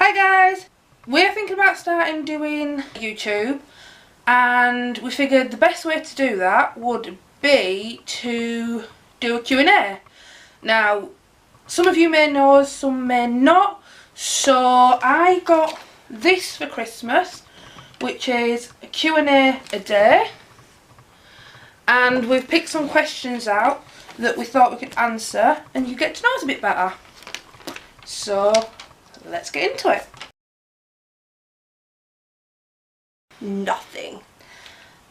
Hi guys! We're thinking about starting doing YouTube, and we figured the best way to do that would be to do a Q&A. Now, some of you may know, some may not, so I got this for Christmas, which is a Q&A a day, and we've picked some questions out that we thought we could answer and you get to know us a bit better. So let's get into it. Nothing.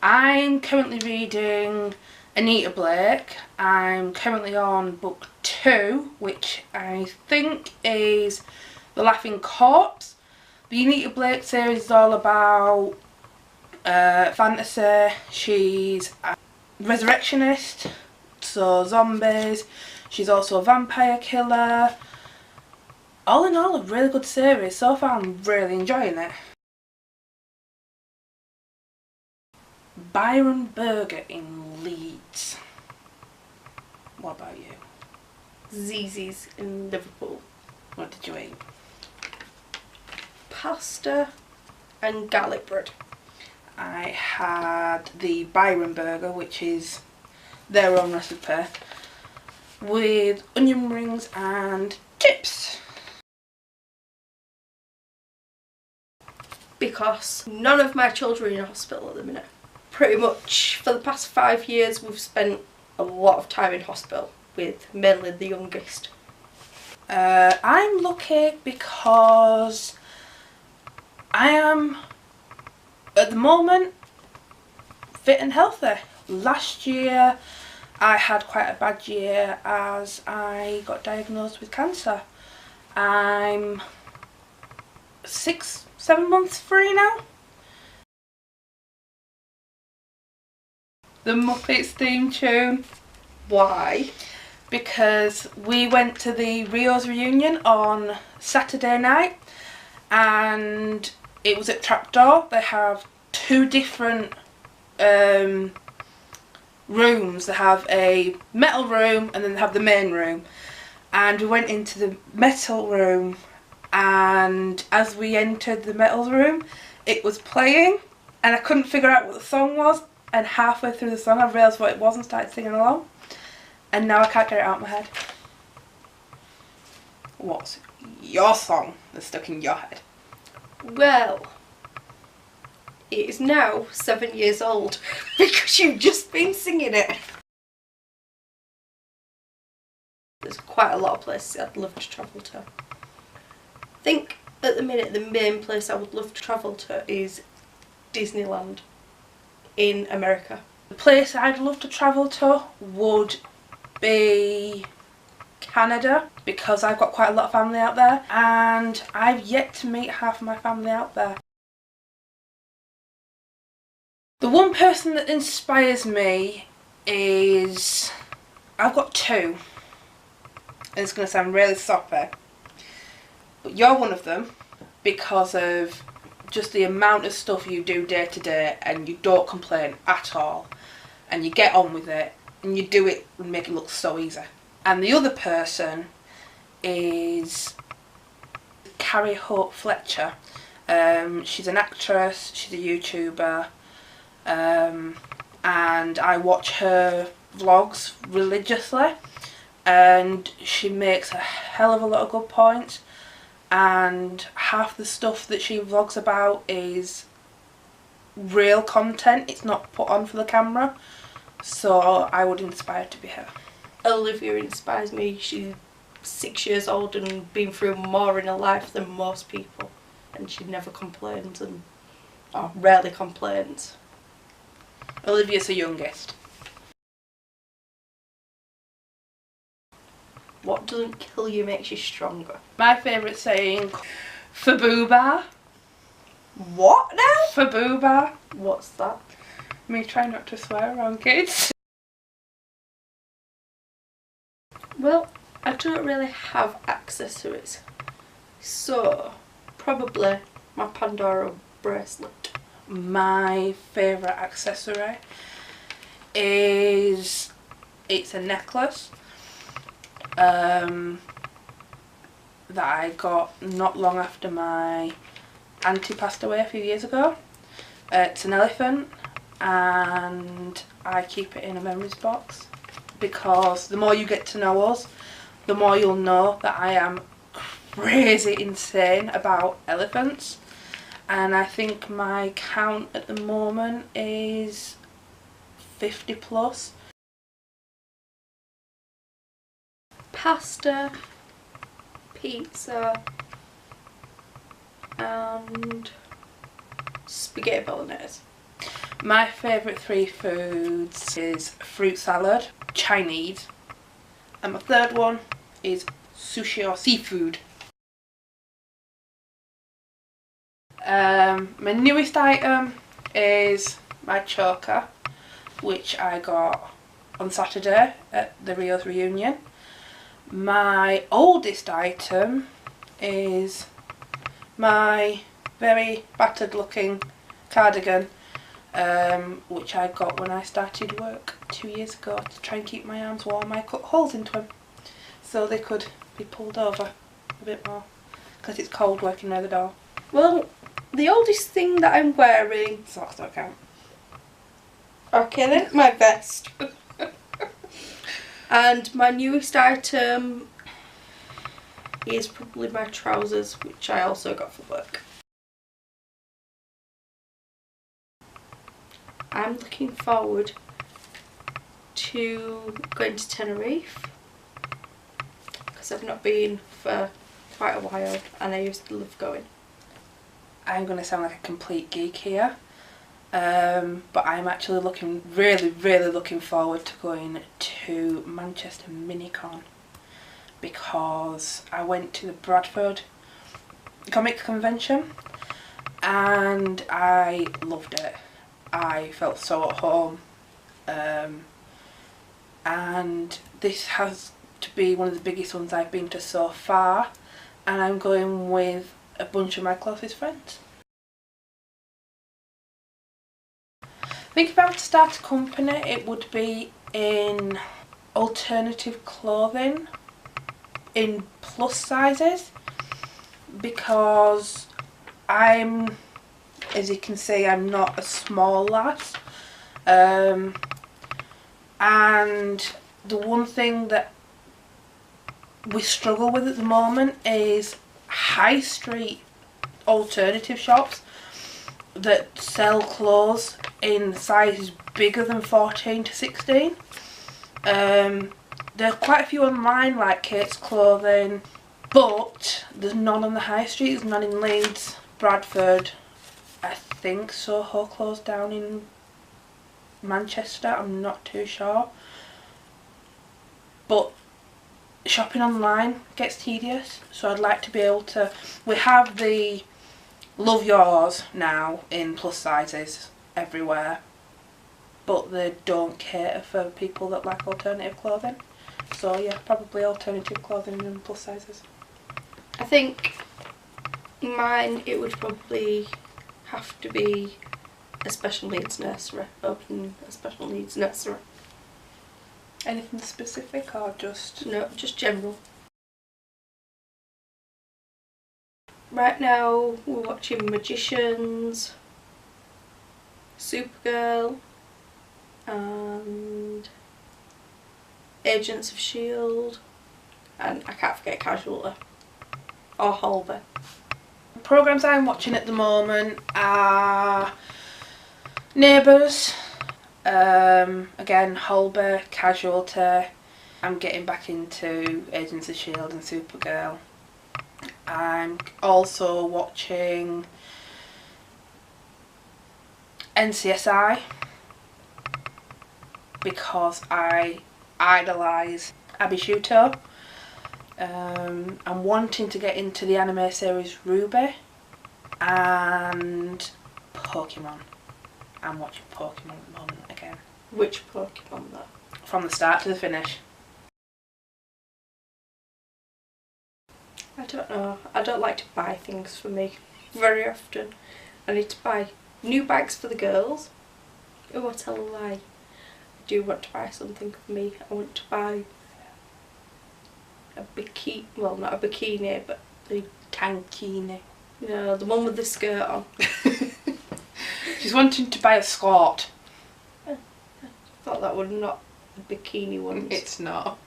I'm currently reading Anita Blake. I'm currently on book 2, which I think is The Laughing Corpse. The Anita Blake series is all about fantasy. She's a resurrectionist, so zombies. She's also a vampire killer. All in all, a really good series. So far I'm really enjoying it. Byron Burger in Leeds. What about you? Zzz's in Liverpool. What did you eat? Pasta and garlic bread. I had the Byron Burger, which is their own recipe, with onion rings and chips. Because none of my children are in hospital at the minute. Pretty much for the past 5 years we've spent a lot of time in hospital with mainly the youngest. I'm lucky because I am at the moment fit and healthy. Last year I had quite a bad year as I got diagnosed with cancer. I'm 6-7 months free now. The Muppets theme tune. Why? Because we went to the Rio's reunion on Saturday night and it was at Trapdoor. They have 2 different rooms. They have a metal room and then they have the main room. And we went into the metal room, and as we entered the metal room it was playing and I couldn't figure out what the song was, and halfway through the song I realised what it was and started singing along, and now I can't get it out of my head. What's your song that's stuck in your head? Well, it is now 7 years old because you've just been singing it. There's quite a lot of places I'd love to travel to. I think at the minute the main place I would love to travel to is Disneyland in America. The place I'd love to travel to would be Canada, because I've got quite a lot of family out there and I've yet to meet half of my family out there. The one person that inspires me is, I've got 2, and it's going to sound really soppy, but you're one of them because of just the amount of stuff you do day to day and you don't complain at all and you get on with it and you do it and make it look so easy. And the other person is Carrie Hope Fletcher. She's an actress, she's a YouTuber, and I watch her vlogs religiously, and she makes a hell of a lot of good points, and half the stuff that she vlogs about is real content, it's not put on for the camera, so I would inspire to be her. Olivia inspires me. She's 6 years old and been through more in her life than most people, and she never complains, or rarely complains. Olivia's the youngest. What doesn't kill you makes you stronger. My favourite saying, Fabooba. What now? Fabooba. What's that? Me try not to swear around kids. Well, I don't really have accessories, so probably my Pandora bracelet. My favourite accessory is, it's a necklace. that I got not long after my auntie passed away a few years ago. It's an elephant, and I keep it in a memories box because the more you get to know us, the more you'll know that I am crazy insane about elephants. And I think my count at the moment is 50 plus. Pasta, pizza, and spaghetti bolognese. My favourite 3 foods is fruit salad, Chinese, and my third one is sushi or seafood. My newest item is my choker, which I got on Saturday at the Rios reunion. My oldest item is my very battered looking cardigan, which I got when I started work 2 years ago to try and keep my arms warm. I cut holes into them so they could be pulled over a bit more because it's cold working near the door. Well, the oldest thing that I'm wearing... Socks don't count. Okay then, my vest. And my newest item is probably my trousers, which I also got for work. I'm looking forward to going to Tenerife because I've not been for quite a while and I used to love going. I'm going to sound like a complete geek here, but I'm actually really looking forward to going to Manchester Minicon because I went to the Bradford Comic Convention and I loved it. I felt so at home, and this has to be one of the biggest ones I've been to so far, and I'm going with a bunch of my closest friends. I think if I were to start a company, it would be in alternative clothing in plus sizes, because I'm, as you can see, I'm not a small lass, and the one thing that we struggle with at the moment is high street alternative shops that sell clothes in sizes bigger than 14 to 16. There are quite a few online, like Kate's Clothing, but there's none on the high street. There's none in Leeds, Bradford, I think Soho closed down in Manchester, I'm not too sure. But shopping online gets tedious, so I'd like to be able to... We have the Love Yours now in plus sizes everywhere, but they don't cater for people that like alternative clothing. So yeah, probably alternative clothing in plus sizes. I think mine, it would probably have to be a special needs nursery, opening a special needs nursery. Anything specific or just... No, just general. Right now we're watching Magicians, Supergirl and Agents of S.H.I.E.L.D. and I can't forget Casualty or Holby. The programmes I'm watching at the moment are Neighbours, again Holby, Casualty. I'm getting back into Agents of S.H.I.E.L.D. and Supergirl. I'm also watching NCSI because I idolise Abby Shuto. I'm wanting to get into the anime series Ruby and Pokemon. I'm watching Pokemon at the moment again. Which Pokemon though? From the start to the finish. I don't know. I don't like to buy things for me very often. I need to buy new bags for the girls. Oh, I tell a lie. I do want to buy something for me. I want to buy a bikini, well not a bikini, but The tankini. Yeah, the one with the skirt on. She's wanting to buy a skirt. I thought that would not the bikini ones. It's not.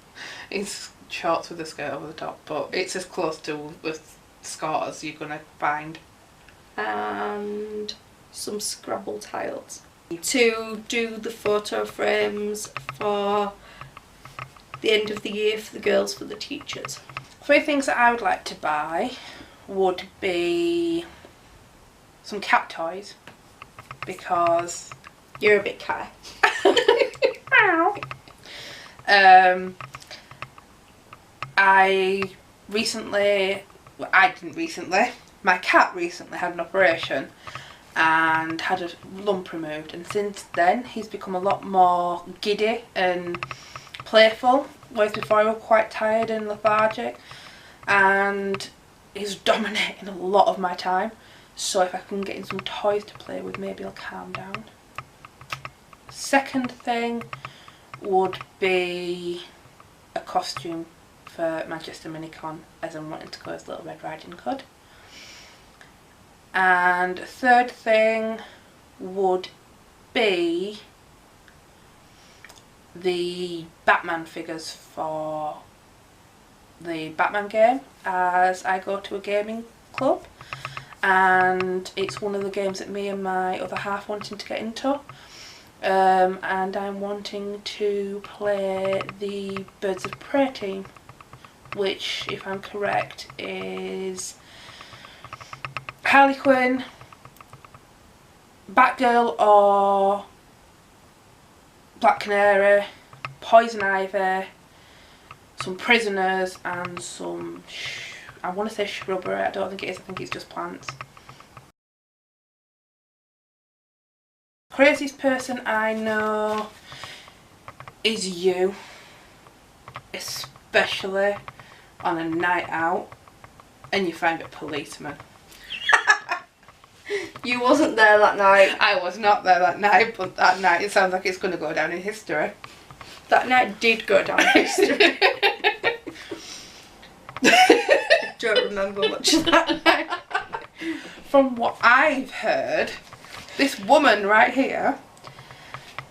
It's shorts with a skirt over the top, but it's as close to a skirt as you're gonna find. And some Scrabble tiles to do the photo frames for the end of the year for the girls, for the teachers. 3 things that I would like to buy would be some cat toys, because You're a bit catty. My cat recently had an operation and had a lump removed, and since then he's become a lot more giddy and playful, whereas before he was quite tired and lethargic, and he's dominating a lot of my time. So if I can get him some toys to play with, maybe he'll calm down. Second thing would be a costume for Manchester Minicon, as I'm wanting to go as Little Red Riding Hood. And third thing would be the Batman figures for the Batman game, as I go to a gaming club and it's one of the games that me and my other half wanting to get into, and I'm wanting to play the Birds of Prey team, which, if I'm correct, is Harley Quinn, Batgirl or Black Canary, Poison Ivy, some prisoners and some, I want to say shrubbery, I don't think it is, I think it's just plants. Craziest person I know is you, especially on a night out and you find a policeman. You wasn't there that night. I was not there that night, but that night it sounds like it's going to go down in history. That night did go down in history. I don't remember much of that night. From what I've heard, this woman right here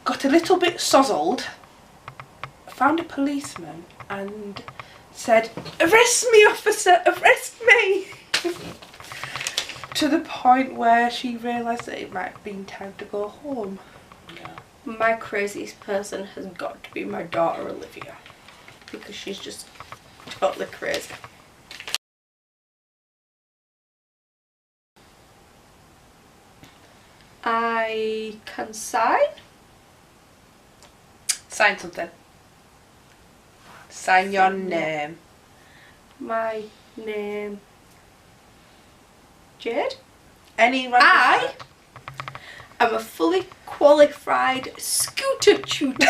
got a little bit sozzled, found a policeman and said, "Arrest me, officer, arrest me!" To the point where she realised that it might have been time to go home. My craziest person has got to be my daughter Olivia, because she's just totally crazy. I can sign. Sign something. Sign your name. My name, Jade. Any random I am a fully qualified scooter tutor.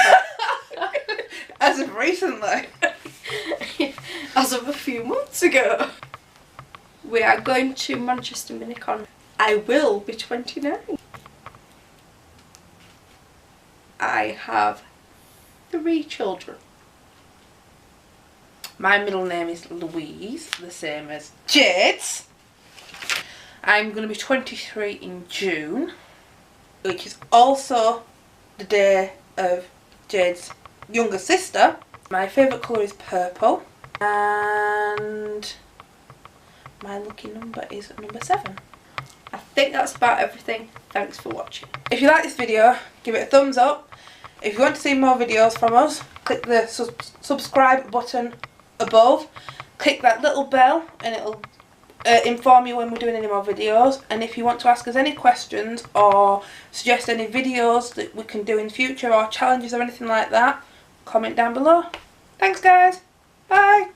as of recently. As of a few months ago. We are going to Manchester Minicon. I will be 29. I have 3 children. My middle name is Louise, the same as Jade's. I'm going to be 23 in June, which is also the day of Jade's younger sister. My favourite colour is purple, and my lucky number is number 7. I think that's about everything. Thanks for watching. If you like this video, give it a thumbs up. If you want to see more videos from us, click the subscribe button above. Click that little bell and it'll inform you when we're doing any more videos. And if you want to ask us any questions or suggest any videos that we can do in future, or challenges or anything like that, comment down below. Thanks guys, bye.